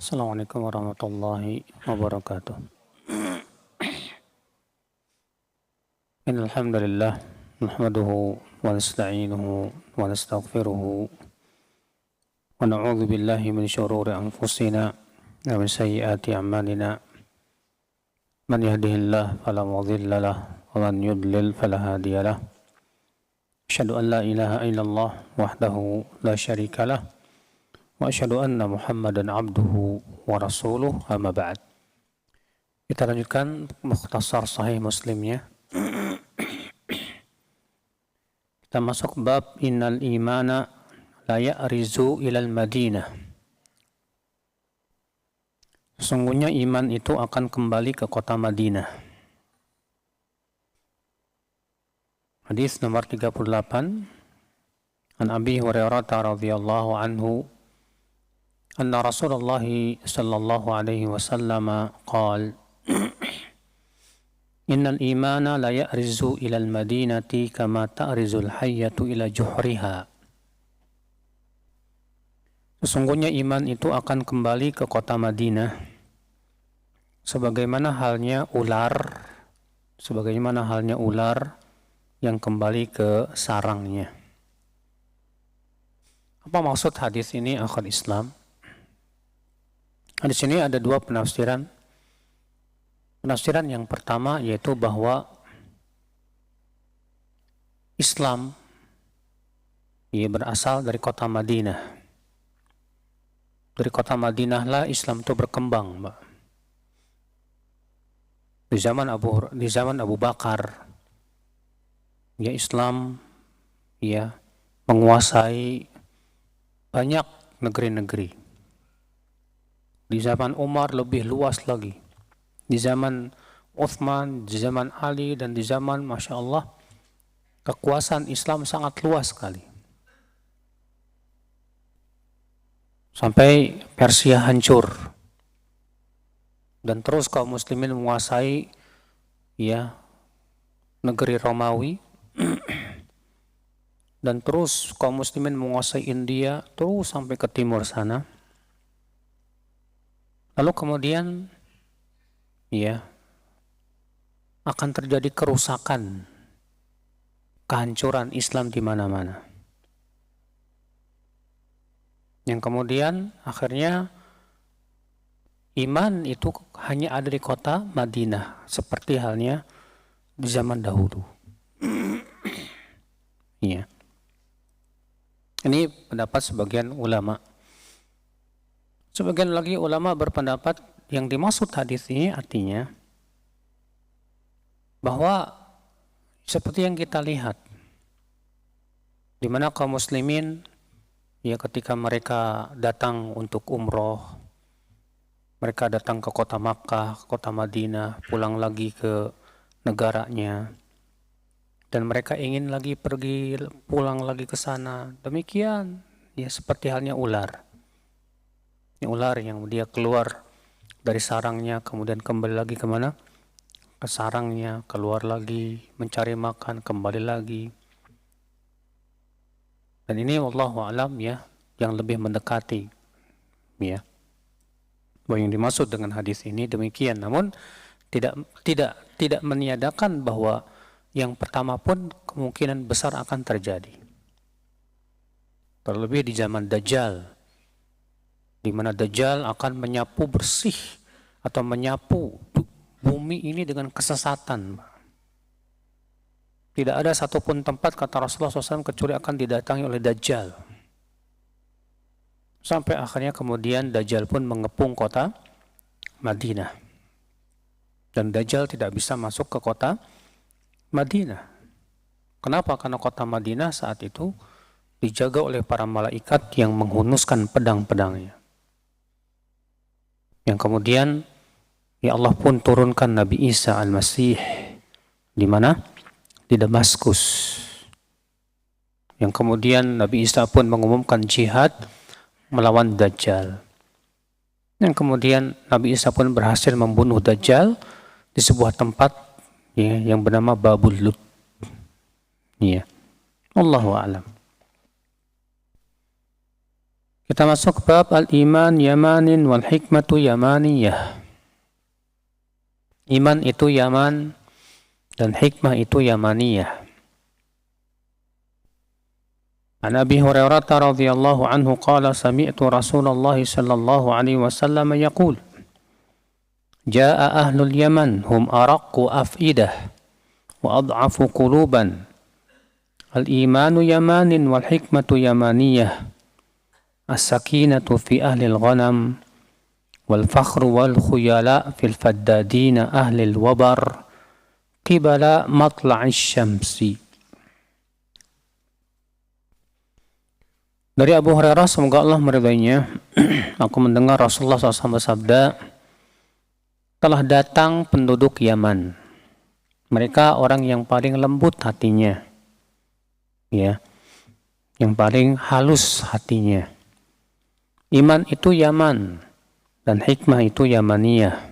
Assalamualaikum warahmatullahi wabarakatuh. Innal hamdalillah nahmaduhu wa nasta'inuhu wa nastaghfiruhu wa na'udzu billahi min shururi anfusina wa min sayyiati a'malina. Man yahdihillahu fala mudilla lahu wa man yudlil fala hadiya lahu. Asyhadu an la ilaha illallah wahdahu la syarika lahu wa asyhadu anna Muhammadan abduhu wa rasuluh, amma ba'd. Kita lanjutkan mukhtasar sahih Muslimnya. Kita masuk bab innal imana la ya'rizu ilal Madinah. Sesungguhnya iman itu akan kembali ke kota Madinah. Hadis nomor 38 an Abi Hurairah radhiyallahu anhu anna Rasulullah sallallahu alaihi wasallam qala Innal imana la ya'rizu ilal madinati kama ta'rizul hayyatu ila juhriha. Sesungguhnya iman itu akan kembali ke kota Madinah sebagaimana halnya ular yang kembali ke sarangnya. Apa maksud hadis ini, akhwat Islam? Hadis ini ada dua penafsiran. Penafsiran yang pertama yaitu bahwa Islam berasal dari kota Madinah. Dari kota Madinah lah Islam itu berkembang, Mbak. Di zaman Abu Bakar, Islam menguasai banyak negeri-negeri. Di zaman Umar lebih luas lagi. Di zaman Uthman, di zaman Ali, dan di zaman, Masya Allah, kekuasaan Islam sangat luas sekali. Sampai Persia hancur. Dan terus kaum muslimin menguasai negeri Romawi. Dan terus kaum muslimin menguasai India, terus sampai ke timur sana. Lalu kemudian akan terjadi kerusakan, kehancuran Islam di mana-mana. Yang kemudian akhirnya iman itu hanya ada di kota Madinah, seperti halnya di zaman dahulu. Ini pendapat sebagian ulama. Sebagian lagi ulama berpendapat yang dimaksud hadis ini artinya bahwa seperti yang kita lihat, di mana kaum muslimin ketika mereka datang untuk umroh, mereka datang ke kota Makkah, kota Madinah, pulang lagi ke negaranya, dan mereka ingin lagi pulang lagi ke sana. Demikian seperti halnya ular. Ular yang dia keluar dari sarangnya, kemudian kembali lagi kemana? Ke sarangnya, keluar lagi, mencari makan, kembali lagi. Dan ini wallahu a'lam yang lebih mendekati bahwa yang dimaksud dengan hadis ini demikian. Namun tidak meniadakan bahwa yang pertama pun kemungkinan besar akan terjadi. Terlebih di zaman Dajjal, di mana Dajjal akan menyapu bersih atau menyapu bumi ini dengan kesesatan. Tidak ada satupun tempat, kata Rasulullah SAW, kecuali akan didatangi oleh Dajjal. Sampai akhirnya kemudian Dajjal pun mengepung kota Madinah. Dan Dajjal tidak bisa masuk ke kota Madinah. Kenapa? Karena kota Madinah saat itu dijaga oleh para malaikat yang menghunuskan pedang-pedangnya. Yang kemudian Allah pun turunkan Nabi Isa Al-Masih di mana? Di Damaskus. Yang kemudian Nabi Isa pun mengumumkan jihad melawan Dajjal. Yang kemudian Nabi Isa pun berhasil membunuh Dajjal di sebuah tempat yang bernama Babul Lut. Allahu a'lam. Kita masuk ke bab al-iman yamanin wal hikmatu yamaniyah. Iman itu Yaman dan hikmah itu Yamaniyah. An Abi Hurairah radhiyallahu anhu qala sami'tu Rasulullah sallallahu alaihi wasallam yaqul Jaa'a ahlul Yaman hum araqqu af'idah wa ad'afu quluban. Al-imanu yamanin wal hikmatu yamaniyah. As-sakinatu fi ahli al-ghanam wal fakhru wal khuyala fil faddadina ahli al-wabar qibala matla'is syamsi. Dari Abu Hurairah, semoga Allah meridainya, aku mendengar Rasulullah SAW bersabda, telah datang penduduk Yaman. Mereka orang yang paling lembut hatinya, ya, yang paling halus hatinya. Iman itu Yaman dan hikmah itu Yamaniyah.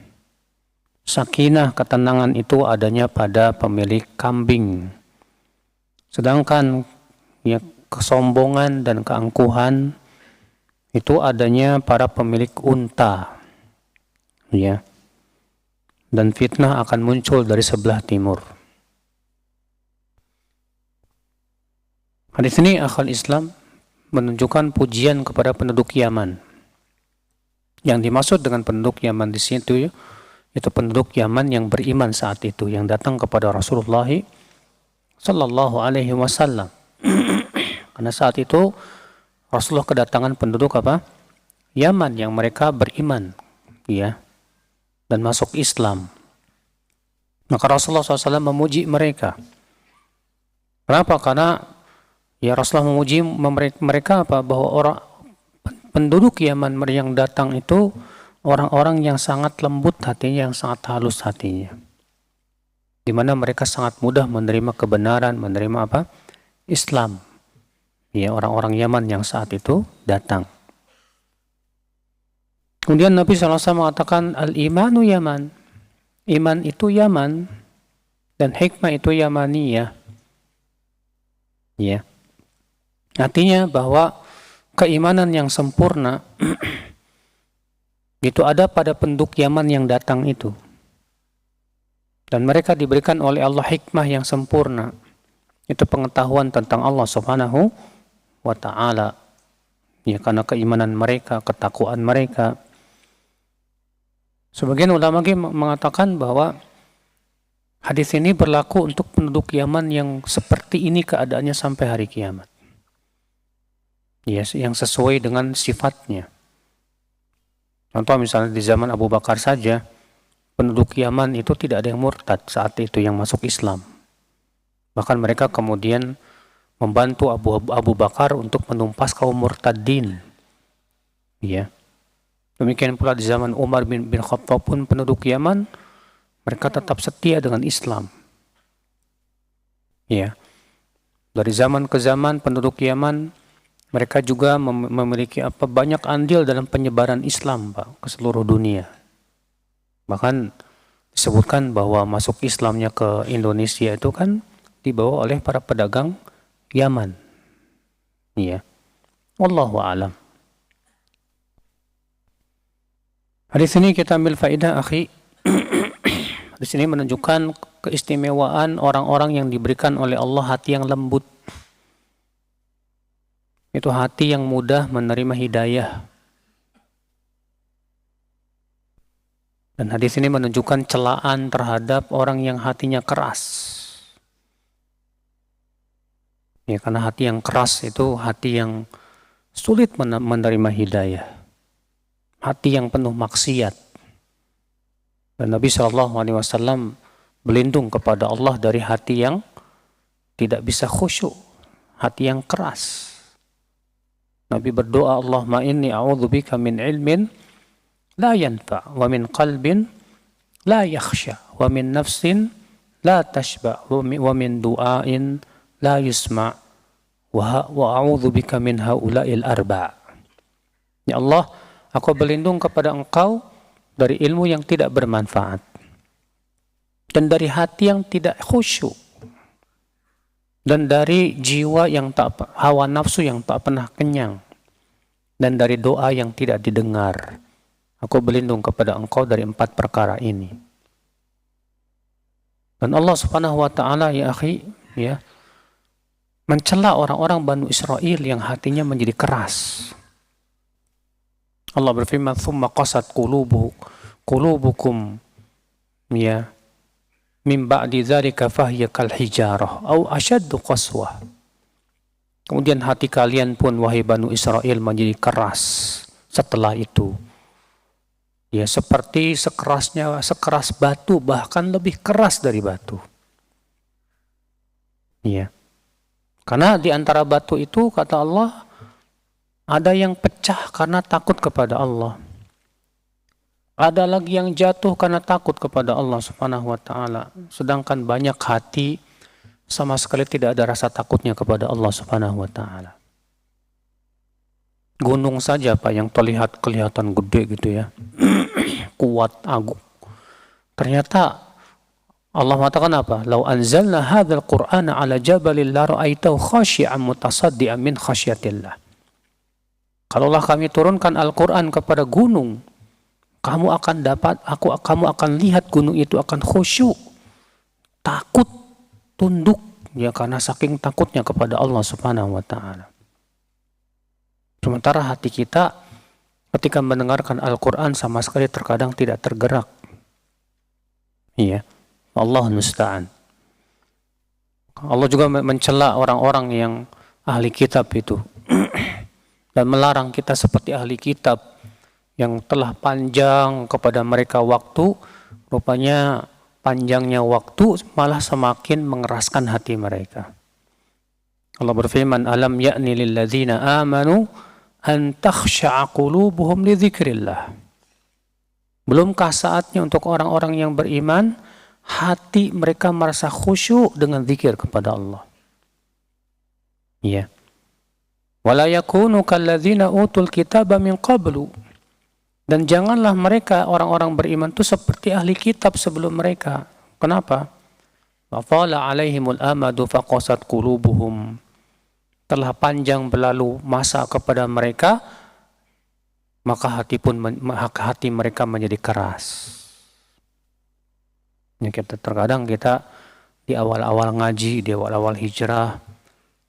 Sakinah, ketenangan itu adanya pada pemilik kambing. Sedangkan ya, kesombongan dan keangkuhan itu adanya para pemilik unta. Ya. Dan fitnah akan muncul dari sebelah timur. Hadis ini akhal Islam menunjukkan pujian kepada penduduk Yaman. Yang dimaksud dengan penduduk Yaman di situ itu penduduk Yaman yang beriman saat itu, yang datang kepada Rasulullah sallallahu alaihi wasallam. Karena saat itu Rasulullah kedatangan penduduk apa? Yaman yang mereka beriman, ya, dan masuk Islam. Maka Rasulullah SAW memuji mereka. Kenapa? Karena ya Rasulullah memuji mereka apa? Bahwa orang penduduk Yaman yang datang itu orang-orang yang sangat lembut hatinya, yang sangat halus hatinya. Di mana mereka sangat mudah menerima kebenaran, menerima apa? Islam. Ya, orang-orang Yaman yang saat itu datang. Kemudian Nabi SAW mengatakan al-imanu Yaman. Iman itu Yaman dan hikmah itu Yamaniyah. Ya. Artinya bahwa keimanan yang sempurna itu ada pada penduduk Yaman yang datang itu. Dan mereka diberikan oleh Allah hikmah yang sempurna. Itu pengetahuan tentang Allah Subhanahu wa ta'ala. Ya, karena keimanan mereka, ketakwaan mereka. Sebagian ulama mengatakan bahwa hadis ini berlaku untuk penduduk Yaman yang seperti ini keadaannya sampai hari kiamat. Ya, yang sesuai dengan sifatnya. Contoh misalnya di zaman Abu Bakar saja, penduduk Yaman itu tidak ada yang murtad saat itu yang masuk Islam. Bahkan mereka kemudian membantu Abu Bakar untuk menumpas kaum murtadin. Ya. Demikian pula di zaman Umar bin Khattab pun penduduk Yaman mereka tetap setia dengan Islam. Ya. Dari zaman ke zaman penduduk Yaman mereka juga memiliki banyak andil dalam penyebaran Islam, Pak, ke seluruh dunia. Bahkan disebutkan bahwa masuk Islamnya ke Indonesia itu kan dibawa oleh para pedagang Yaman. Ya. Wallahu a'lam. Hadis ini kita ambil faedah, akhi. Hadis ini menunjukkan keistimewaan orang-orang yang diberikan oleh Allah hati yang lembut. Itu hati yang mudah menerima hidayah. Dan hadis ini menunjukkan celaan terhadap orang yang hatinya keras. Ya, karena hati yang keras itu hati yang sulit menerima hidayah. Hati yang penuh maksiat. Dan Nabi SAW berlindung kepada Allah dari hati yang tidak bisa khusyuk, hati yang keras. Nabi berdoa, Allahumma inni a'udzubika min ilmin la yanfa' wa min qalbin la yakhsha wa min nafsin la tashba wa min du'ain la yusma' wa a'udzubika min haula'il arba'. Ya Allah, aku berlindung kepada Engkau dari ilmu yang tidak bermanfaat dan dari hati yang tidak khusyuk dan dari jiwa yang hawa nafsu yang tak pernah kenyang dan dari doa yang tidak didengar. Aku berlindung kepada engkau dari 4 perkara ini. Dan Allah Subhanahu wa taala ya akhi, ya, mencela orang-orang Banu Israel yang hatinya menjadi keras. Allah berfirman, "Tsumma qasat qulubukum ya min ba'di dzalika fahiya kal hijarah au ashaddu qaswah." Kemudian hati kalian pun wahai Banu Israel menjadi keras setelah itu. Ya, seperti sekeras batu, bahkan lebih keras dari batu. Ya. Karena di antara batu itu, kata Allah, ada yang pecah karena takut kepada Allah. Ada lagi yang jatuh karena takut kepada Allah Subhanahu wa taala. Sedangkan banyak hati sama sekali tidak ada rasa takutnya kepada Allah Subhanahu wa taala. Gunung saja Pak yang terlihat kelihatan gede gitu ya. Kuat, agung. Ternyata Allah mengatakan apa? "Lau anzalna hadzal Qur'ana 'ala jabalin la ra'aitahu khashi'an mutasaddian min khasyatillah." Kalaulah kami turunkan Al-Qur'an kepada gunung, kamu akan lihat gunung itu akan khusyuk, takut, tunduk ya karena saking takutnya kepada Allah Subhanahu wa taala. Sementara hati kita ketika mendengarkan Al-Quran sama sekali terkadang tidak tergerak. Iya, Allah musta'an. Allah juga mencela orang-orang yang ahli kitab itu dan melarang kita seperti ahli kitab yang telah panjang kepada mereka waktu, rupanya panjangnya waktu malah semakin mengeraskan hati mereka. Allah berfirman, "Alam ya'ni lilladzina amanu an takhsha'a qulubuhum li dzikrillah." Belumkah saatnya untuk orang-orang yang beriman hati mereka merasa khusyuk dengan zikir kepada Allah. Ya. Wala yakunu kalladzina utul kitaba min qablu. Dan janganlah mereka orang-orang beriman itu seperti ahli kitab sebelum mereka. Kenapa? Wa qala 'alaihimul amadu faqasat qulubuhum. Telah panjang berlalu masa kepada mereka, maka hati mereka menjadi keras. Ya, terkadang kita di awal-awal ngaji, di awal-awal hijrah,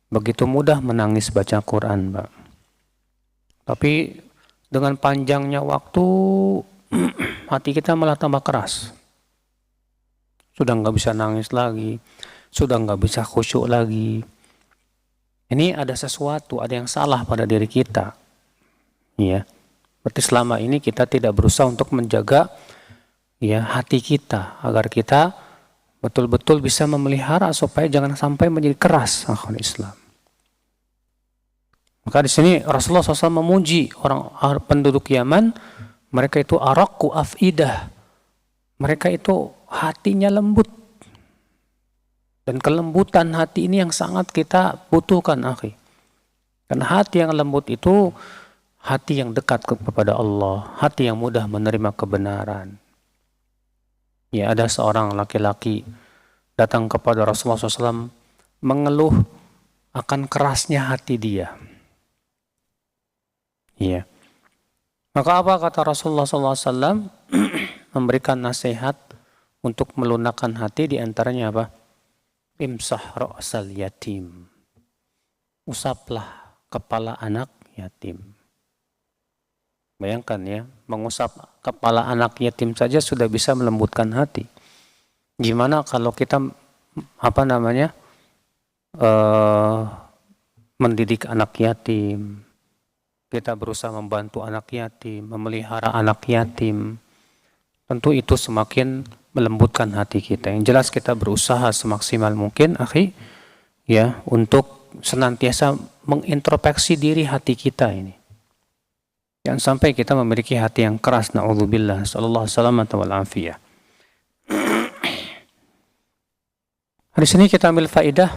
begitu mudah menangis baca Quran, Pak. Tapi dengan panjangnya waktu, hati kita malah tambah keras. Sudah nggak bisa nangis lagi, sudah nggak bisa khusyuk lagi. Ini ada sesuatu, ada yang salah pada diri kita. Ya. Berarti selama ini kita tidak berusaha untuk menjaga ya hati kita agar kita betul-betul bisa memelihara supaya jangan sampai menjadi keras akhwat Islam. Maka di sini Rasulullah SAW memuji orang penduduk Yaman, mereka itu araqqu afidah. Mereka itu hatinya lembut. Dan kelembutan hati ini yang sangat kita butuhkan, akhi. Karena hati yang lembut itu hati yang dekat kepada Allah, hati yang mudah menerima kebenaran. Ya, ada seorang laki-laki datang kepada Rasulullah SAW mengeluh akan kerasnya hati dia. Ya. Maka apa kata Rasulullah SAW? Memberikan nasihat untuk melunakkan hati, diantaranya apa? Imsah ra'sal yatim. Usaplah kepala anak yatim. Bayangkan ya, mengusap kepala anak yatim saja sudah bisa melembutkan hati. Gimana kalau kita mendidik anak yatim, kita berusaha membantu anak yatim, memelihara anak yatim, tentu itu semakin melembutkan hati kita. Yang jelas kita berusaha semaksimal mungkin, akhi, ya, untuk senantiasa mengintrospeksi diri hati kita ini. Jangan sampai kita memiliki hati yang keras, na'udzubillah, sallallahu salamata wal afiyah. Di sini kita ambil faidah.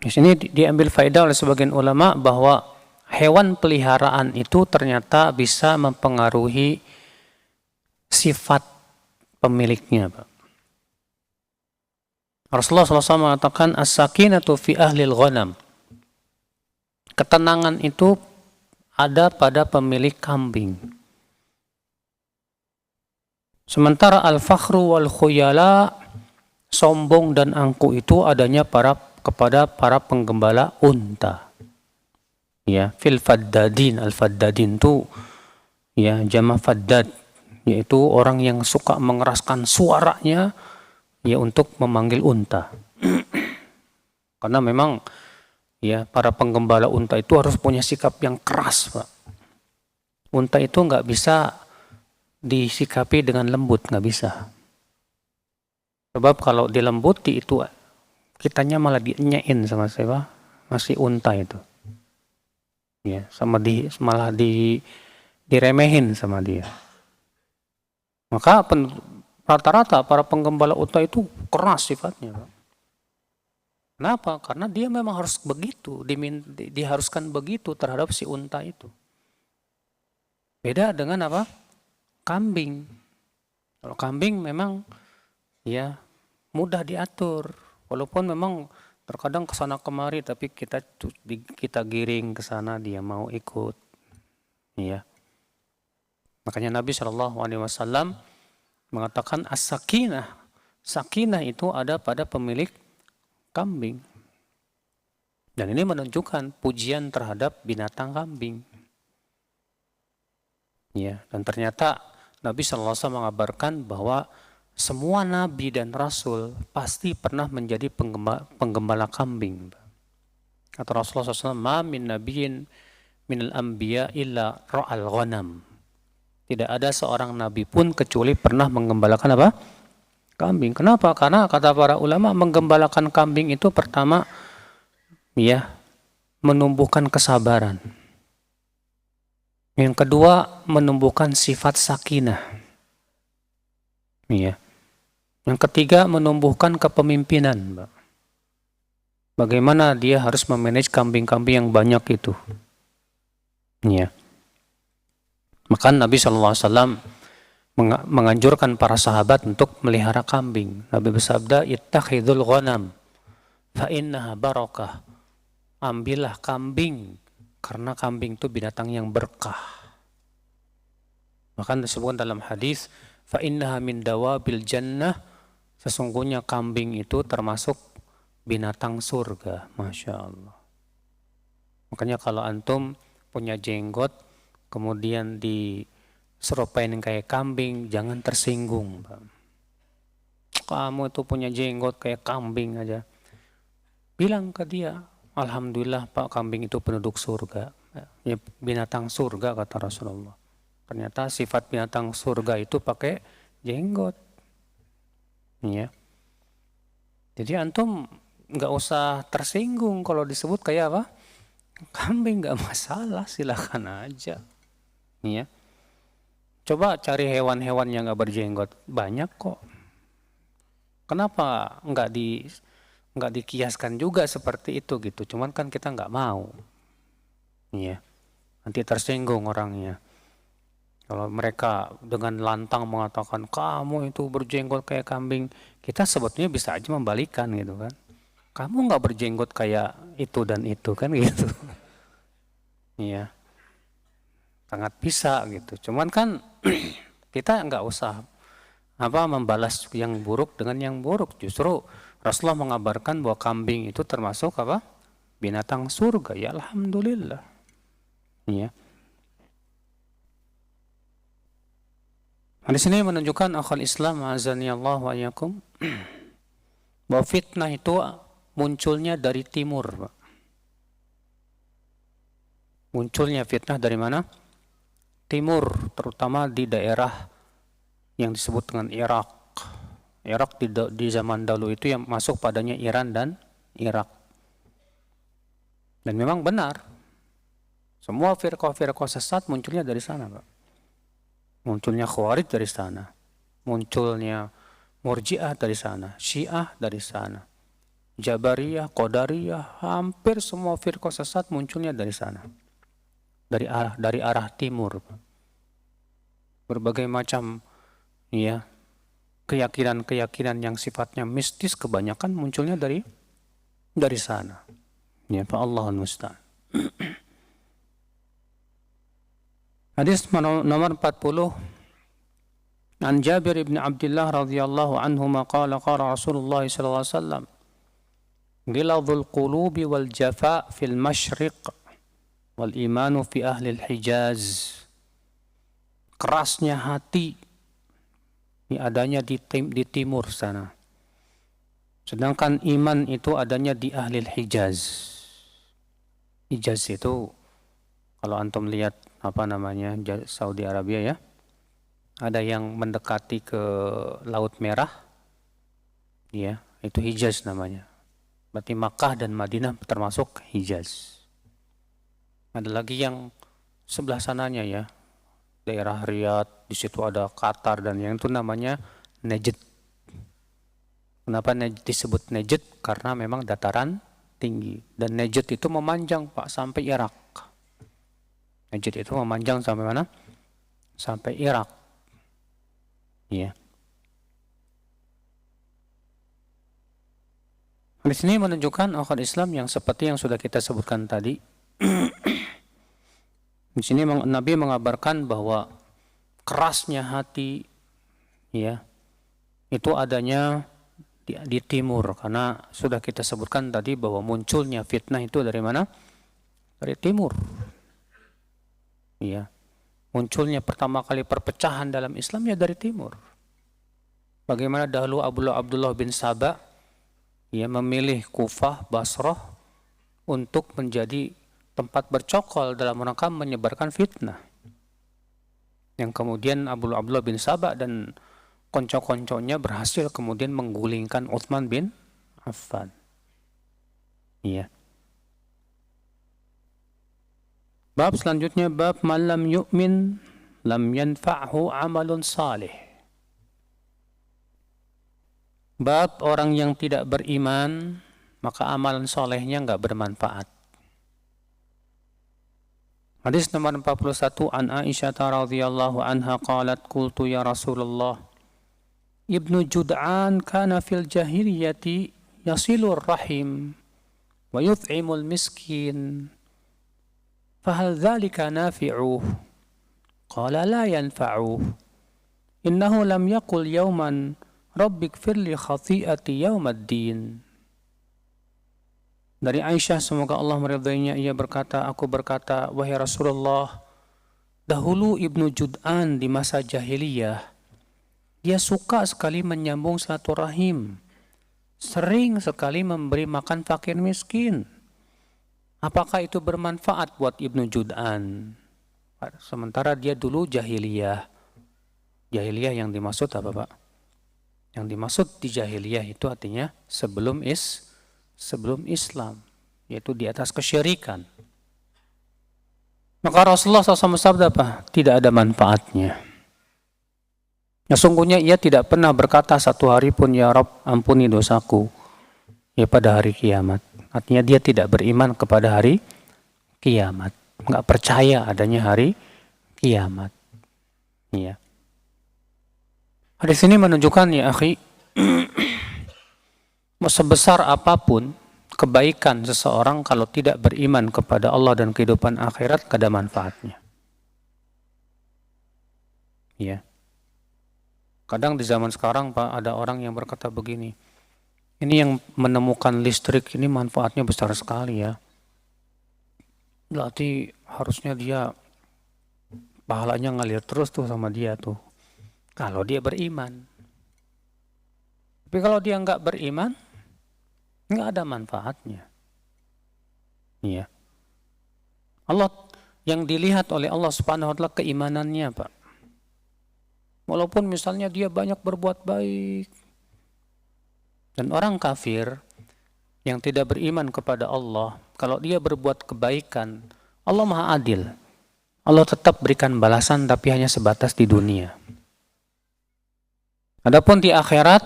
Di sini diambil faidah oleh sebagian ulama bahwa hewan peliharaan itu ternyata bisa mempengaruhi sifat pemiliknya, Pak. Rasulullah SAW mengatakan as-sakinatu fi ahlil ghanam. Ketenangan itu ada pada pemilik kambing. Sementara al-fakhru wal khuyala, sombong dan angkuh itu adanya kepada para penggembala unta. Ya, fil faddadin, al-faddadin itu ya jama' faddad, yaitu orang yang suka mengeraskan suaranya ya untuk memanggil unta. Karena memang ya para penggembala unta itu harus punya sikap yang keras, Pak. Unta itu nggak bisa disikapi dengan lembut, nggak bisa. Sebab kalau dilembuti itu kitanya malah dinyain sama siapa? Masih unta itu. Ya, malah diremehin sama dia. Maka rata-rata para penggembala unta itu keras sifatnya, Pak. Kenapa? Karena dia memang harus begitu, diharuskan begitu terhadap si unta itu. Beda dengan apa? Kambing. Kalau kambing memang ya mudah diatur, walaupun memang terkadang kesana kemari, tapi kita giring ke sana dia mau ikut. Ya. Makanya Nabi SAW mengatakan as-sakinah. Sakinah itu ada pada pemilik kambing. Dan ini menunjukkan pujian terhadap binatang kambing. Ya, dan ternyata Nabi SAW mengabarkan bahwa semua nabi dan rasul pasti pernah menjadi penggembala kambing. Kata Rasulullah SAW, "Ma min nabiyyin minal anbiya illa ra'al ghanam." Tidak ada seorang nabi pun kecuali pernah menggembalakan apa? Kambing. Kenapa? Karena kata para ulama menggembalakan kambing itu pertama ya menumbuhkan kesabaran. Yang kedua, menumbuhkan sifat sakinah. Ya. Yang ketiga, menumbuhkan kepemimpinan. Bagaimana dia harus memanage kambing-kambing yang banyak itu. Ya. Maka Nabi SAW menganjurkan para sahabat untuk melihara kambing. Nabi bersabda, "Ittakhidul ghanam fa innaha barakah." Ambillah kambing, karena kambing itu binatang yang berkah. Maka disebutkan dalam hadis, fa innaha min dawabil jannah, sesungguhnya kambing itu termasuk binatang surga. Masya Allah. Makanya kalau antum punya jenggot, kemudian diserupain kayak kambing, jangan tersinggung. Kamu itu punya jenggot kayak kambing aja. Bilang ke dia, alhamdulillah Pak, kambing itu penduduk surga. Ya, binatang surga kata Rasulullah. Ternyata sifat binatang surga itu pakai jenggot. Ya. Jadi antum nggak usah tersinggung kalau disebut kayak apa? Kambing, nggak masalah, silakan aja. Ya. Coba cari hewan-hewan yang nggak berjenggot, banyak kok. Kenapa nggak dikiaskan juga seperti itu gitu? Cuman kan kita nggak mau. Ya. Nanti tersinggung orangnya. Kalau mereka dengan lantang mengatakan kamu itu berjenggot kayak kambing, kita sebetulnya bisa aja membalikan gitu kan. Kamu nggak berjenggot kayak itu dan itu kan gitu. Iya, sangat bisa gitu. Cuman kan kita nggak usah membalas yang buruk dengan yang buruk. Justru Rasulullah mengabarkan bahwa kambing itu termasuk apa? Binatang surga. Ya alhamdulillah. Iya. Di sini menunjukkan akhal Islam azani Allah wa iyyakum bahwa fitnah itu munculnya dari timur. Munculnya fitnah dari mana? Timur, terutama di daerah yang disebut dengan Irak. Irak di zaman dahulu itu yang masuk padanya Iran dan Irak. Dan memang benar, semua firqah-firqah sesat munculnya dari sana, Pak. Munculnya Khawarij dari sana, munculnya Murji'ah dari sana, Syiah dari sana, Jabariyah, Qadariyah, hampir semua firqah sesat munculnya dari sana, dari arah timur. Berbagai macam ya keyakinan-keyakinan yang sifatnya mistis kebanyakan munculnya dari sana. Ya, Pak, Allahul musta'an. Hadis nomor 40 An Jabir ibn Abdullah radhiyallahu anhuma qala qala Rasulullah sallallahu alaihi wasallam Ghiladhul qulubi wal jafa fil masyriq wal imanu fi ahli al-Hijaz. Kerasnya hati ini adanya di timur sana. Sedangkan iman itu adanya di ahli al-Hijaz. Hijaz itu kalau antum lihat Saudi Arabia ya, ada yang mendekati ke Laut Merah, ya itu Hijaz namanya. Berarti Makkah dan Madinah termasuk Hijaz. Ada lagi yang sebelah sananya ya, daerah Riyadh, di situ ada Qatar dan yang itu namanya Najd. Kenapa disebut Najd? Karena memang dataran tinggi dan Najd itu memanjang Pak sampai Irak. Najd itu memanjang sampai mana? Sampai Irak. Ya. Hadis ini menunjukkan akal Islam yang seperti yang sudah kita sebutkan tadi. Di sini Nabi mengabarkan bahwa kerasnya hati ya itu adanya di timur, karena sudah kita sebutkan tadi bahwa munculnya fitnah itu dari mana? Dari timur. Ya. Munculnya pertama kali perpecahan dalam Islam ya dari timur. Bagaimana dahulu Abdullah bin Saba ya memilih Kufah, Basrah untuk menjadi tempat bercokol dalam rangka menyebarkan fitnah. Yang kemudian Abdullah bin Saba dan konco-konconya berhasil kemudian menggulingkan Utsman bin Affan. Iya. Bab selanjutnya bab man lam yu'min lam yanfa'hu amalun salih. Bab orang yang tidak beriman maka amalan solehnya enggak bermanfaat. Hadis nomor 41 an Aisyah radhiyallahu anha qalat qultu ya Rasulullah Ibnu Jud'an kana fil jahiliyati yasilur rahim wa yut'imul miskin fahal dhalika nafi'uh qala la yanfa'uh innahu lam yaqul yawman rabbik firli khati'ati yawmaddin. Dari Aisyah semoga Allah meridainya, ia berkata, aku berkata, wahai Rasulullah, dahulu Ibnu Jud'an di masa jahiliyah dia suka sekali menyambung silaturahim, sering sekali memberi makan fakir miskin. Apakah itu bermanfaat buat Ibnu Jud'an? Sementara dia dulu jahiliyah. Jahiliyah yang dimaksud apa Pak? Yang dimaksud di jahiliyah itu artinya sebelum Islam, yaitu di atas kesyirikan. Maka Rasulullah SAW bersabda apa? Tidak ada manfaatnya. Ya, sungguhnya ia tidak pernah berkata satu hari pun ya Rabb ampuni dosaku ya pada hari kiamat. Artinya dia tidak beriman kepada hari kiamat, nggak percaya adanya hari kiamat. Ya. Hadis ini menunjukkan ya akhi, sebesar apapun kebaikan seseorang kalau tidak beriman kepada Allah dan kehidupan akhirat tidak ada manfaatnya. Ya. Kadang di zaman sekarang Pak ada orang yang berkata begini, ini yang menemukan listrik ini manfaatnya besar sekali ya. Berarti harusnya dia pahalanya ngalir terus tuh sama dia tuh. Kalau dia beriman. Tapi kalau dia nggak beriman, nggak ada manfaatnya. Iya. Allah yang dilihat oleh Allah Subhanahu wa taala keimanannya, Pak. Walaupun misalnya dia banyak berbuat baik. Dan orang kafir yang tidak beriman kepada Allah, kalau dia berbuat kebaikan, Allah Maha Adil. Allah tetap berikan balasan tapi hanya sebatas di dunia. Adapun di akhirat,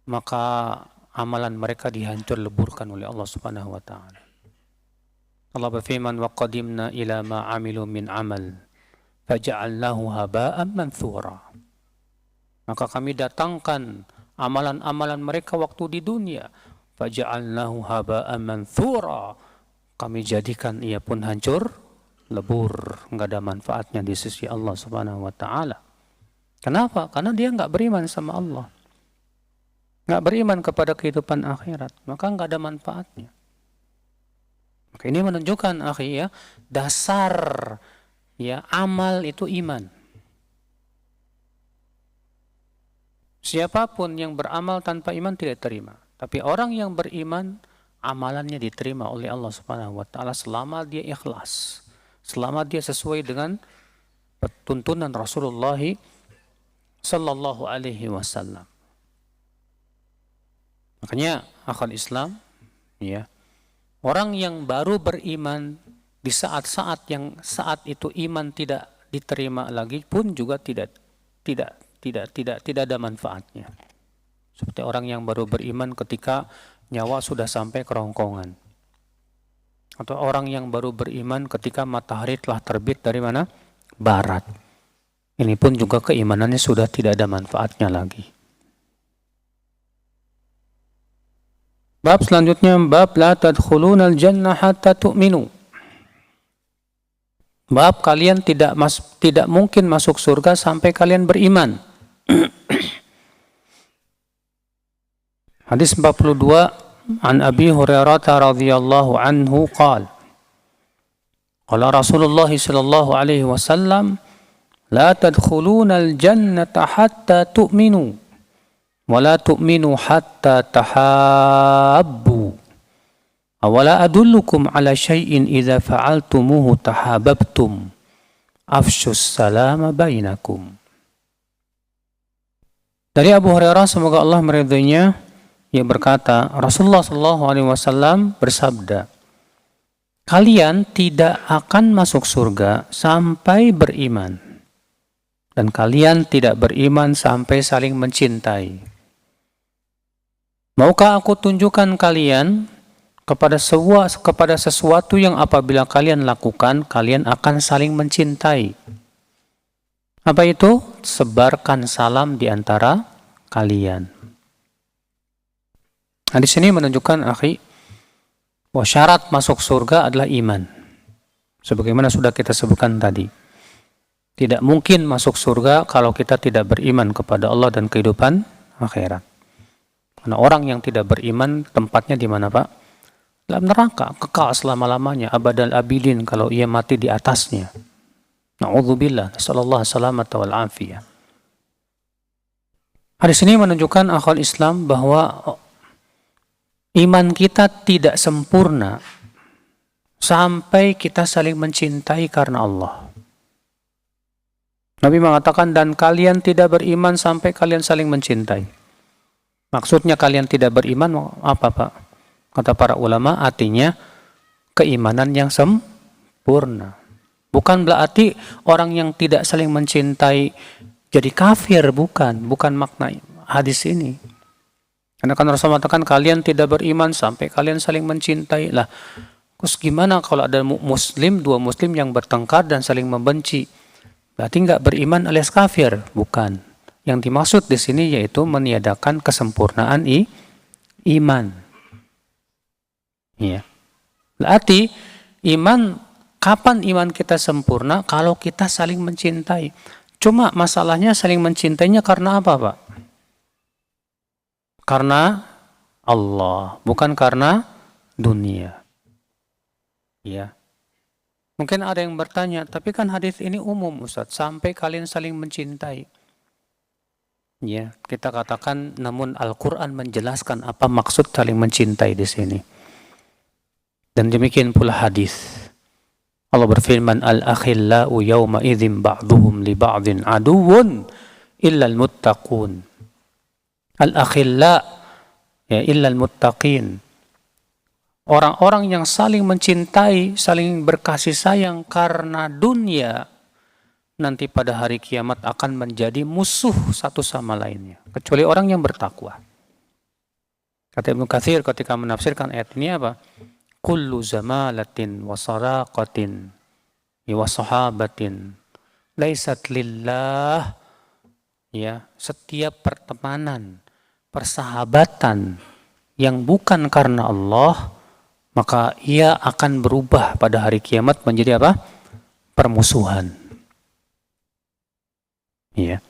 maka amalan mereka dihancur leburkan oleh Allah Subhanahu wa taala. Allah berfirman, "Wa qadimna ila ma 'amilu min 'amal, faja'alnahu haba'an manthura." Maka kami datangkan amalan-amalan mereka waktu di dunia, faja'alnahu haba'an manthura. Kami jadikan ia pun hancur lebur, nggak ada manfaatnya di sisi Allah Subhanahu wa Ta'ala. Kenapa? Karena dia nggak beriman sama Allah, nggak beriman kepada kehidupan akhirat, maka nggak ada manfaatnya. Maka ini menunjukkan, akhi, ya, dasar ya amal itu iman. Siapapun yang beramal tanpa iman tidak terima. Tapi orang yang beriman, amalannya diterima oleh Allah Subhanahu wa Ta'ala selama dia ikhlas, selama dia sesuai dengan tuntunan Rasulullah sallallahu alaihi wasallam. Makanya akal Islam, ya, orang yang baru beriman di saat-saat yang saat itu iman tidak diterima lagi pun juga tidak ada manfaatnya. Seperti orang yang baru beriman ketika nyawa sudah sampai kerongkongan. Atau orang yang baru beriman ketika matahari telah terbit dari mana? Barat. Ini pun juga keimanannya sudah tidak ada manfaatnya lagi. Bab selanjutnya, bab la tadkhulunal jannah hatta tu'minu. Bab kalian tidak mungkin masuk surga sampai kalian beriman. Hadis 42, an Abi Hurairah radhiyallahu anhu qala qala Rasulullah sallallahu alaihi wasallam la tadkhulunal jannata hatta tu'minu wa la tu'minu hatta tahabbu awala adullukum ala syai'in idza fa'altumuhu tahabbtum afshus salama bainakum. Dari Abu Hurairah, semoga Allah meridhoinya, ia berkata, Rasulullah SAW bersabda, kalian tidak akan masuk surga sampai beriman, dan kalian tidak beriman sampai saling mencintai. Maukah aku tunjukkan kalian kepada sesuatu yang apabila kalian lakukan, kalian akan saling mencintai? Apa itu? Sebarkan salam di antara kalian. Nah, di sini menunjukkan, akhi, bahwa syarat masuk surga adalah iman. Sebagaimana sudah kita sebutkan tadi. Tidak mungkin masuk surga kalau kita tidak beriman kepada Allah dan kehidupan akhirat. Karena orang yang tidak beriman tempatnya di mana, Pak? Dalam neraka, kekal selama-lamanya, abadal abidin kalau ia mati di atasnya. Na'udzubillah, nasallallahu salamata wal afiyah. Hadis ini menunjukkan akal Islam bahwa iman kita tidak sempurna sampai kita saling mencintai karena Allah. Nabi mengatakan, dan kalian tidak beriman sampai kalian saling mencintai. Maksudnya kalian tidak beriman apa, Pak? Kata para ulama, artinya keimanan yang sempurna. Bukan berarti orang yang tidak saling mencintai jadi kafir, bukan makna hadis ini. Karena kan Rasulullah mengatakan kalian tidak beriman sampai kalian saling mencintai. Lah, terus gimana kalau ada dua muslim yang bertengkar dan saling membenci? Berarti nggak beriman alias kafir? Bukan. Yang dimaksud di sini yaitu meniadakan kesempurnaan iman. Ya. Berarti iman, kapan iman kita sempurna? Kalau kita saling mencintai. Cuma masalahnya saling mencintainya karena apa, Pak? Karena Allah, bukan karena dunia. Ya. Mungkin ada yang bertanya, tapi kan hadis ini umum, Ustaz, sampai kalian saling mencintai. Ya, kita katakan, namun Al-Quran menjelaskan apa maksud saling mencintai di sini. Dan demikian pula hadis. Allah berfirman, al-akhillau yawma idzin ba'duhum li ba'din aduwwun illa al-muttaqun. Al-akhilla, ya, illal muttaqin. Orang-orang yang saling mencintai, saling berkasih sayang karena dunia, nanti pada hari kiamat akan menjadi musuh satu sama lainnya. Kecuali orang yang bertakwa. Kata Ibnu Katsir ketika menafsirkan ayat ini apa? Kullu zamalatin wa saraqatin wa sahabatin laisat lillah. Ya, setiap pertemanan, persahabatan yang bukan karena Allah, maka ia akan berubah pada hari kiamat menjadi apa? permusuhan. Ya.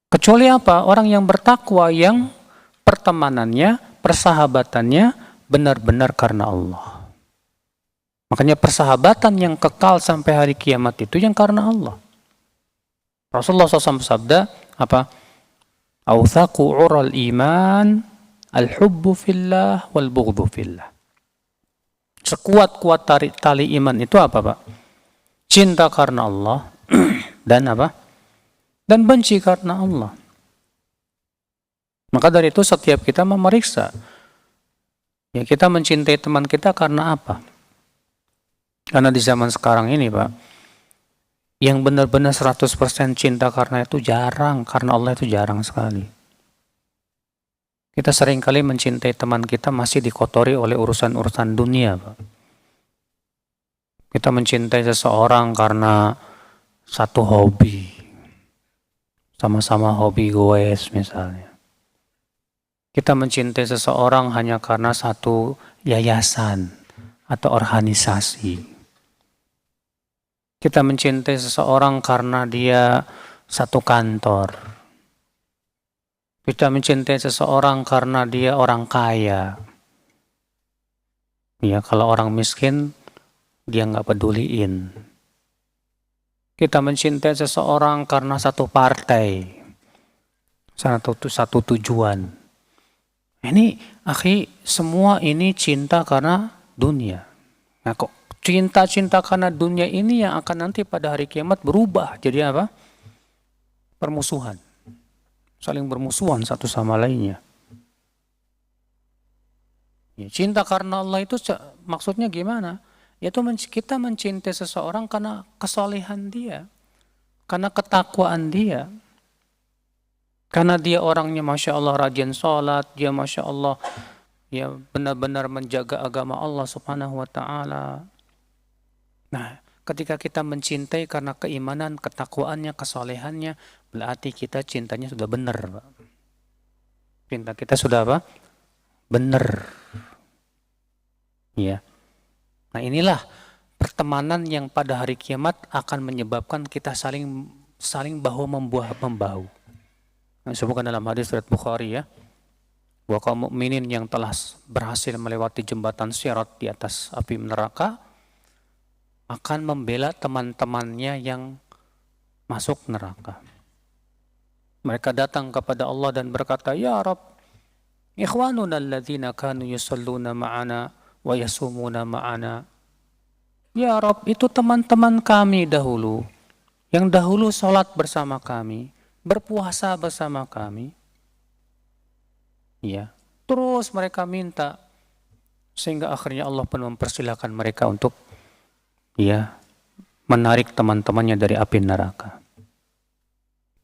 Kecuali apa? Orang yang bertakwa yang pertemanannya, persahabatannya benar-benar karena Allah. Makanya persahabatan yang kekal sampai hari kiamat itu yang karena Allah. Rasulullah SAW bersabda apa? Awthaqu ural iman al-hubbu fillah wal bughdhu fillah. Sekuat-kuat tali iman itu apa, Pak? Cinta karena Allah dan apa? Dan benci karena Allah. Maka dari itu setiap kita memeriksa. Ya, kita mencintai teman kita karena apa? Karena di zaman sekarang ini, Pak, yang benar-benar 100% cinta karena itu jarang, karena Allah itu jarang sekali. Kita seringkali mencintai teman kita masih dikotori oleh urusan-urusan dunia, Pak. Kita mencintai seseorang karena satu hobi. Sama-sama hobi goes misalnya. Kita mencintai seseorang hanya karena satu yayasan atau organisasi. Kita mencintai seseorang karena dia satu kantor. Kita mencintai seseorang karena dia orang kaya. Ya, kalau orang miskin, dia nggak peduliin. Kita mencintai seseorang karena satu partai, satu tujuan. Ini, akhi, semua ini cinta karena dunia. Nah, kok cinta-cinta karena dunia ini yang akan nanti pada hari kiamat berubah jadi apa? Permusuhan. Saling bermusuhan satu sama lainnya. Ya, cinta karena Allah itu maksudnya gimana? Yaitu kita mencintai seseorang karena kesolehan dia, karena ketakwaan dia, karena dia orangnya Masya Allah rajin sholat, dia Masya Allah ya benar-benar menjaga agama Allah Subhanahu wa Ta'ala. Nah, ketika kita mencintai karena keimanan, ketakwaannya, kesolehannya, berarti kita cintanya sudah benar, Pak. Cinta kita sudah apa? Benar. Ya. Nah, inilah pertemanan yang pada hari kiamat akan menyebabkan kita saling bahu membahu. Disebutkan dalam hadis riwayat Bukhari ya, bahwa kaum mukminin yang telah berhasil melewati jembatan Sirat di atas api neraka akan membela teman-temannya yang masuk neraka. Mereka datang kepada Allah dan berkata, "Ya Rabb, ikhwanuna alladzina kanu yusalluna ma'ana wa yasumuna ma'ana." Ya Rabb, itu teman-teman kami dahulu, yang dahulu sholat bersama kami, berpuasa bersama kami. Ya, terus mereka minta, sehingga akhirnya Allah pun mempersilahkan mereka untuk ya menarik teman-temannya dari api neraka.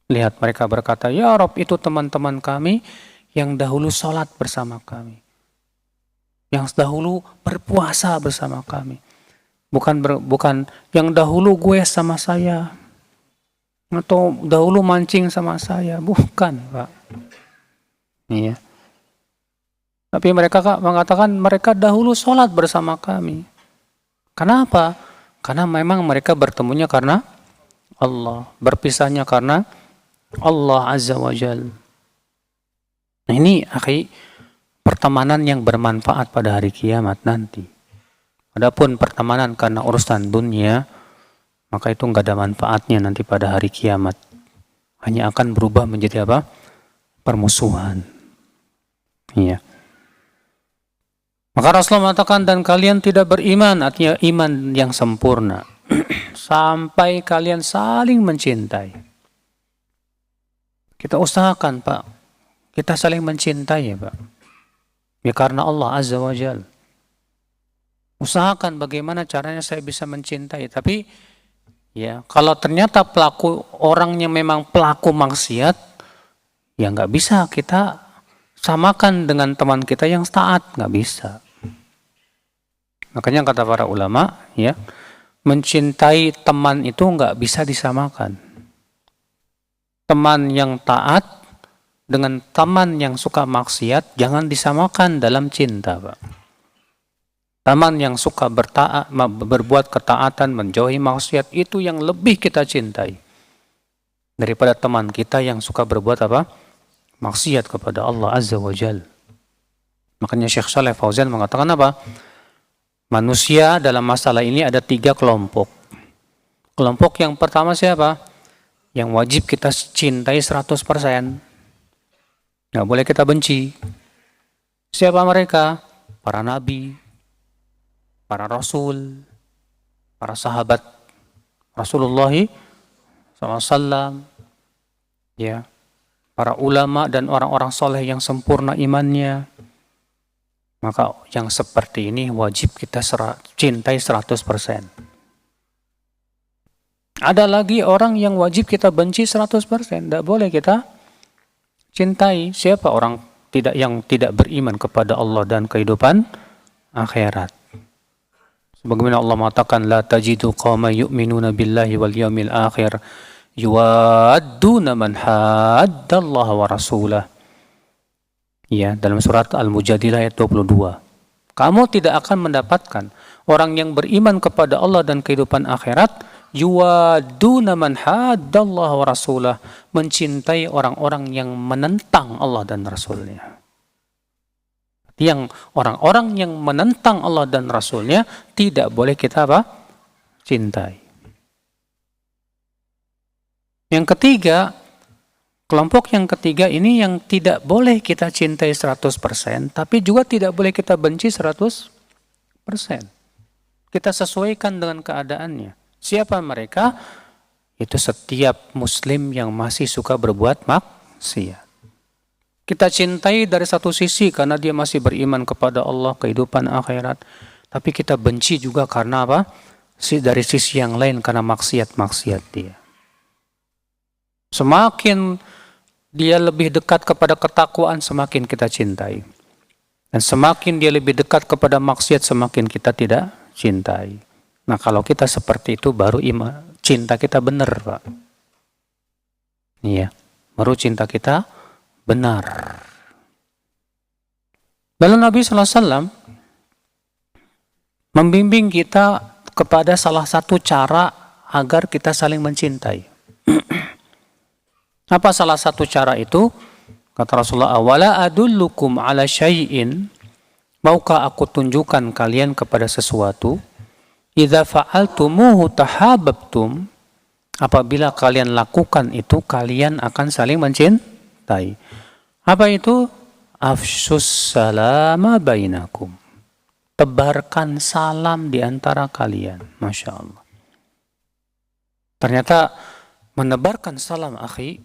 Lihat, mereka berkata, "Ya Rabb, itu teman-teman kami yang dahulu sholat bersama kami, yang dahulu berpuasa bersama kami. Bukan yang dahulu gue sama saya, atau dahulu mancing sama saya. Bukan, Pak. Iya. Tapi mereka mengatakan mereka dahulu sholat bersama kami. Kenapa? Karena memang mereka bertemunya karena Allah, berpisahnya karena Allah Azza wa Jal. Nah, ini akhi, pertemanan yang bermanfaat pada hari kiamat nanti. Adapun pertemanan karena urusan dunia, maka itu enggak ada manfaatnya nanti pada hari kiamat. Hanya akan berubah menjadi apa? Permusuhan. Iya. Maka Rasulullah mengatakan, dan kalian tidak beriman, artinya iman yang sempurna, sampai kalian saling mencintai. Kita usahakan, Pak, kita saling mencintai ya, Pak. Ya karena Allah Azza wa Jal. Usahakan bagaimana caranya saya bisa mencintai. Tapi ya kalau ternyata pelaku orangnya memang pelaku maksiat, ya nggak bisa kita samakan dengan teman kita yang taat, nggak bisa. Makanya kata para ulama, ya mencintai teman itu nggak bisa disamakan. Teman yang taat dengan teman yang suka maksiat jangan disamakan dalam cinta, Pak. Teman yang suka berbuat ketaatan, menjauhi maksiat, itu yang lebih kita cintai daripada teman kita yang suka berbuat apa? Maksiat kepada Allah Azza wa Jal. Makanya Syekh Shalih Fauzan mengatakan apa? Manusia dalam masalah ini ada 3 kelompok. Kelompok yang pertama siapa? Yang wajib kita cintai 100%. Nggak boleh kita benci. Siapa mereka? Para nabi, para rasul, para sahabat Rasulullah SAW, ya, para ulama dan orang-orang soleh yang sempurna imannya. Maka yang seperti ini wajib kita cintai 100%. Ada lagi orang yang wajib kita benci 100%. Tidak boleh kita cintai. Siapa orang yang tidak beriman kepada Allah dan kehidupan akhirat? Sebagaimana Allah mengatakan, la tajidu qauman yu'minuna billahi wal yawmil akhir yuwadduna man haddallaha wa rasulah. Ya, dalam surat Al-Mujadilah ayat 22. Kamu tidak akan mendapatkan orang yang beriman kepada Allah dan kehidupan akhirat, yuwadduna man haddallaha wa rasulah, mencintai orang-orang yang menentang Allah dan Rasulnya. Yang orang-orang yang menentang Allah dan Rasulnya tidak boleh kita apa? Cintai. Yang ketiga, kelompok yang ketiga ini yang tidak boleh kita cintai 100%, tapi juga tidak boleh kita benci 100%. Kita sesuaikan dengan keadaannya. Siapa mereka? Itu setiap muslim yang masih suka berbuat maksiat. Kita cintai dari satu sisi karena dia masih beriman kepada Allah, kehidupan akhirat. Tapi kita benci juga karena apa? Dari sisi yang lain karena maksiat-maksiat dia. Semakin dia lebih dekat kepada ketakwaan, semakin kita cintai. Dan semakin dia lebih dekat kepada maksiat, semakin kita tidak cintai. Nah, kalau kita seperti itu baru cinta kita benar, Pak. Iya, baru cinta kita benar. Lalu Nabi SAW membimbing kita kepada salah satu cara agar kita saling mencintai. Apa salah satu cara itu? Kata Rasulullah, awala adullukum ala syai'in, maukah aku tunjukkan kalian kepada sesuatu, idza fa'altumuhu tahabbtum, apabila kalian lakukan itu kalian akan saling mencintai. Apa itu? Afshus salama bainakum, tebarkan salam di antara kalian. Masya Allah. Ternyata menebarkan salam, akhi,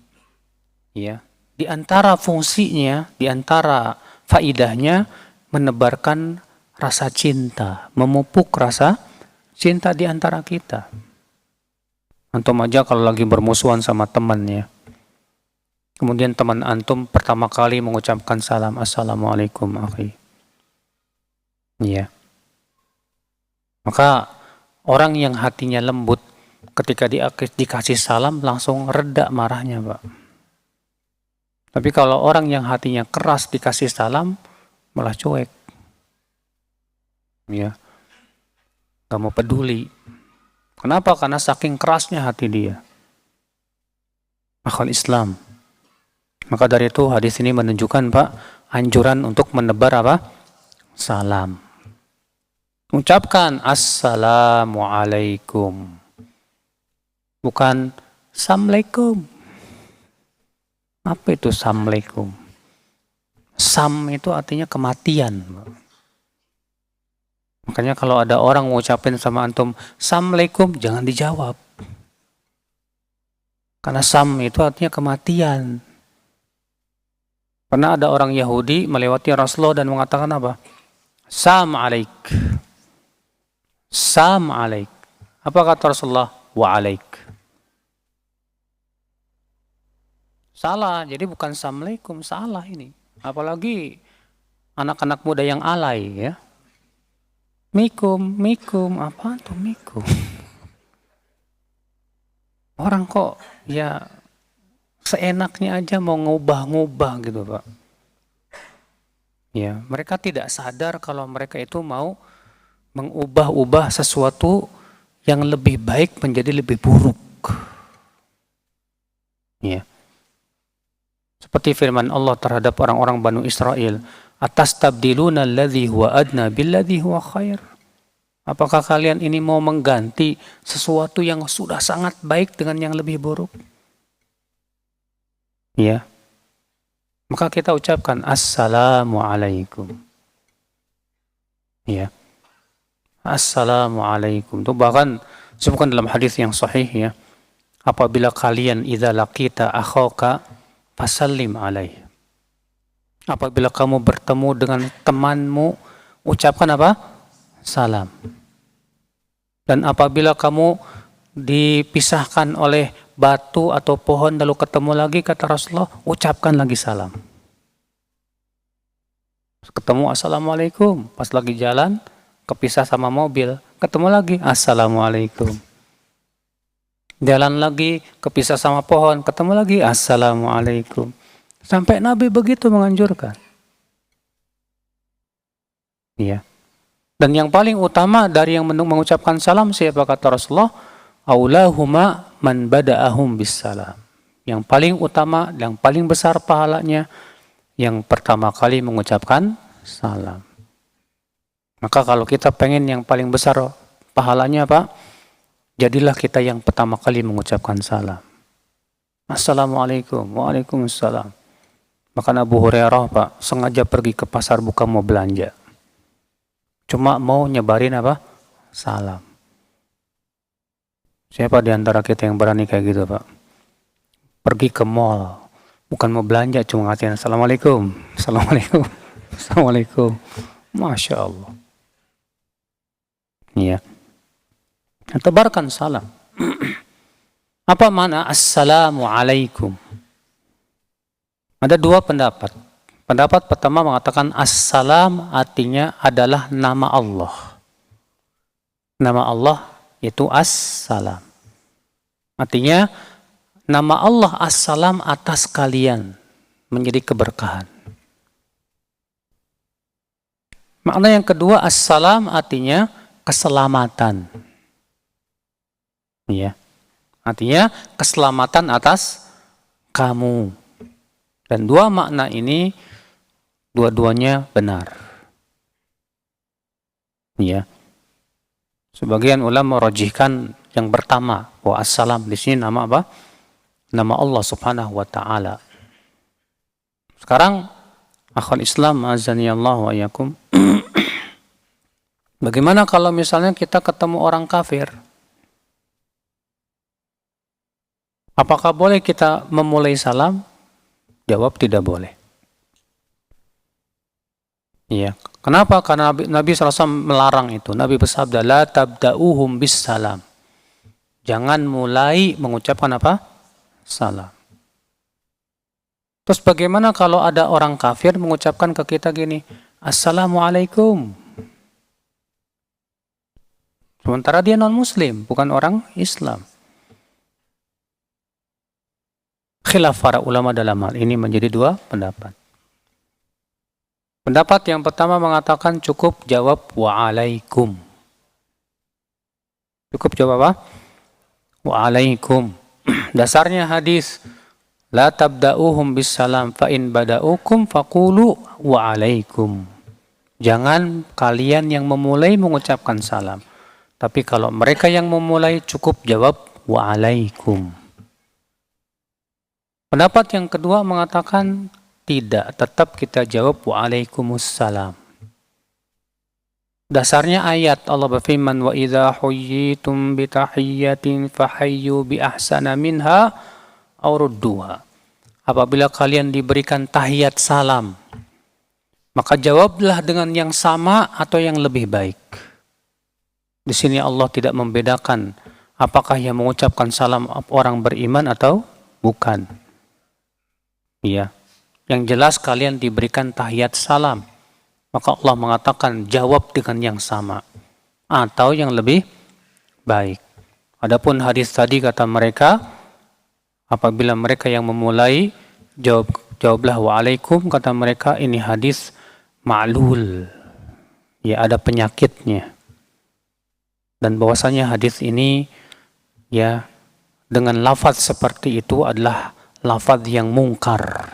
ya, di antara fungsinya, di antara faidahnya, menebarkan rasa cinta, memupuk rasa cinta di antara kita. Antum aja kalau lagi bermusuhan sama temannya, kemudian teman antum pertama kali mengucapkan salam, assalamualaikum akhi. Ya. Maka orang yang hatinya lembut ketika dikasih salam langsung reda marahnya, Pak. Tapi kalau orang yang hatinya keras dikasih salam malah cuek. Ya. Gak mau peduli. Kenapa? Karena saking kerasnya hati dia. Akhwal Islam. Maka dari itu hadis ini menunjukkan, Pak, anjuran untuk menebar apa? Salam. Ucapkan assalamualaikum. Bukan assalamualaikum. Apa itu assalamualaikum? Sam itu artinya kematian. Makanya kalau ada orang mengucapin sama antum assalamualaikum, jangan dijawab. Karena sam itu artinya kematian. Pernah ada orang Yahudi melewati Rasulullah dan mengatakan apa? Salam alaik. Salam alaik. Apa kata Rasulullah? Wa alaik. Salah, jadi bukan assalamualaikum, salah ini. Apalagi anak-anak muda yang alay, ya. Mikum, apa tuh mikum? Orang kok ya seenaknya aja mau ngubah-ngubah gitu, Pak. Ya, mereka tidak sadar kalau mereka itu mau mengubah-ubah sesuatu yang lebih baik menjadi lebih buruk. Ya. Seperti firman Allah terhadap orang-orang Banu Israel, "Atastabdiluna alladzi huwa adna billadzi huwa khair?" Apakah kalian ini mau mengganti sesuatu yang sudah sangat baik dengan yang lebih buruk? Ya. Maka kita ucapkan assalamualaikum. Ya. Assalamualaikum. Itu bahkan disebutkan dalam hadis yang sahih ya. Apabila kalian idza laqita akhaka fasallim alaih. Apabila kamu bertemu dengan temanmu, ucapkan apa? Salam. Dan apabila kamu dipisahkan oleh batu atau pohon lalu ketemu lagi, kata Rasulullah, ucapkan lagi salam. Ketemu assalamualaikum, pas lagi jalan kepisah sama mobil, ketemu lagi assalamualaikum. Jalan lagi kepisah sama pohon, ketemu lagi assalamualaikum. Sampai Nabi begitu menganjurkan. Iya. Dan yang paling utama dari yang mengucapkan salam siapa, kata Rasulullah? Aulahuma man bada'ahum bis salam. Yang paling utama, yang paling besar pahalanya, yang pertama kali mengucapkan salam. Maka kalau kita pengen yang paling besar pahalanya Pak, jadilah kita yang pertama kali mengucapkan salam. Assalamualaikum, waalaikumsalam. Maka Abu Hurairah Pak, sengaja pergi ke pasar bukan mau belanja. Cuma mau nyebarin apa? Salam. Siapa di antara kita yang berani kayak gitu Pak? Pergi ke mall, bukan mau belanja, cuma ngatain Assalamualaikum, Assalamualaikum, Assalamualaikum. Masya Allah. Ya. Tebarkan salam. Apa makna Assalamualaikum? Ada dua pendapat. Pendapat pertama mengatakan Assalam artinya adalah nama Allah. Nama Allah yaitu Assalam. Artinya nama Allah Assalam atas kalian menjadi keberkahan. Makna yang kedua Assalam artinya keselamatan. Ya. Artinya keselamatan atas kamu. Dan dua makna ini dua-duanya benar. Ya. Sebagian ulama merajihkan yang pertama, wa assalam di sini nama apa? Nama Allah Subhanahu wa taala. Sekarang akhwal Islam azani Allah wa iyyakum. Bagaimana kalau misalnya kita ketemu orang kafir? Apakah boleh kita memulai salam? Jawab tidak boleh. Iya. Kenapa? Karena Nabi SAW melarang itu. Nabi bersabda, la tabda'uhum bis salam. Jangan mulai mengucapkan apa? Salam. Terus bagaimana kalau ada orang kafir mengucapkan ke kita gini, Assalamualaikum. Sementara dia non-muslim, bukan orang Islam. Khilaf para ulama dalam hal ini menjadi dua pendapat. Pendapat yang pertama mengatakan cukup jawab wa'alaikum. Cukup jawab apa? Wa'alaikum. Dasarnya hadis la tabda'uhum bis salam fa in bada'ukum faqulu wa'alaikum. Jangan kalian yang memulai mengucapkan salam. Tapi kalau mereka yang memulai cukup jawab wa'alaikum. Pendapat yang kedua mengatakan tidak, tetap kita jawab wa'alaikumussalam. Dasarnya ayat Allah berfirman wa idza huyyitum bi tahiyyatin fahayyu bi ahsana minha aw rudduha. Apabila kalian diberikan tahiyat salam, maka jawablah dengan yang sama atau yang lebih baik. Di sini Allah tidak membedakan apakah yang mengucapkan salam orang beriman atau bukan. Iya. Yang jelas kalian diberikan tahiyat salam. Maka Allah mengatakan jawab dengan yang sama atau yang lebih baik. Adapun hadis tadi kata mereka, apabila mereka yang memulai jawablah wa'alaikum, kata mereka ini hadis ma'lul. Ya ada penyakitnya. Dan bahwasanya hadis ini ya dengan lafaz seperti itu adalah lafaz yang mungkar.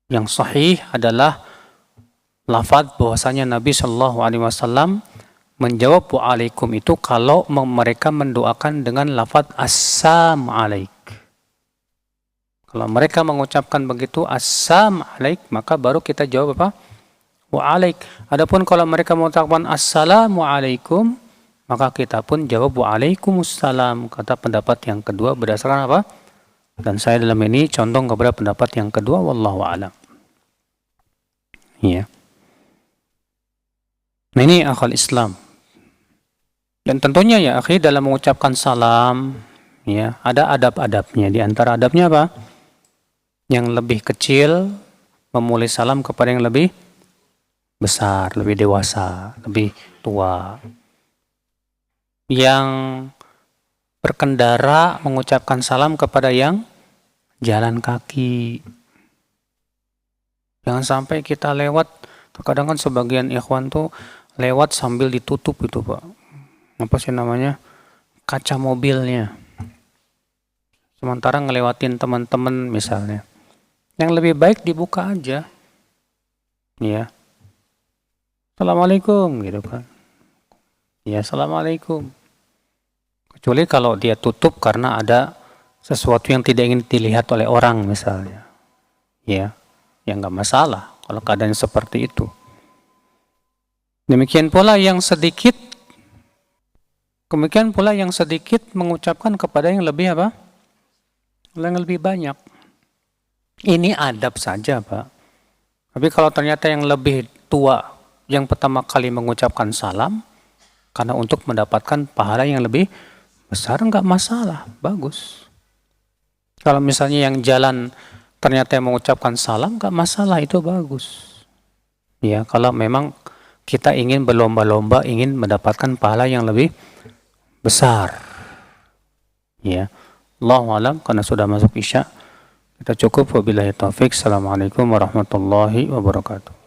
Yang sahih adalah lafaz bahwasanya Nabi Shallallahu Alaihi Wasallam menjawab wa'alaikum itu kalau mereka mendoakan dengan lafaz assalamu alaik. Kalau mereka mengucapkan begitu assalamu alaik, maka baru kita jawab apa? Wa'alaik. Adapun kalau mereka mengucapkan assalamu alaikum, maka kita pun jawab wa'alaikumussalam. Kata pendapat yang kedua berdasarkan apa? Dan saya dalam ini condong kepada pendapat yang kedua, wallahu a'lam. Ya. Nah ini akal Islam. Dan tentunya ya akhi dalam mengucapkan salam, ya ada adab-adabnya. Di antara adabnya apa? Yang lebih kecil memulai salam kepada yang lebih besar, lebih dewasa, lebih tua. Yang berkendara mengucapkan salam kepada yang jalan kaki. Jangan sampai kita lewat, terkadang kan sebagian ikhwan tuh lewat sambil ditutup itu Pak. Apa sih namanya? Kaca mobilnya. Sementara ngelewatin teman-teman misalnya. Yang lebih baik dibuka aja. Ya. Assalamualaikum gitu kan. Ya, assalamualaikum. Kecuali kalau dia tutup karena ada sesuatu yang tidak ingin dilihat oleh orang misalnya. Ya, enggak masalah kalau keadaan seperti itu. Demikian pula yang sedikit mengucapkan kepada yang lebih apa? Yang lebih banyak. Ini adab saja, Pak. Tapi kalau ternyata yang lebih tua yang pertama kali mengucapkan salam karena untuk mendapatkan pahala yang lebih besar, enggak masalah, bagus. Kalau misalnya yang jalan ternyata yang mengucapkan salam, enggak masalah, itu bagus. Ya, kalau memang kita ingin berlomba-lomba ingin mendapatkan pahala yang lebih besar. Ya. Allahu a'lam, karena sudah masuk Isya. Kita cukup, wabillahi taufik. Assalamualaikum warahmatullahi wabarakatuh.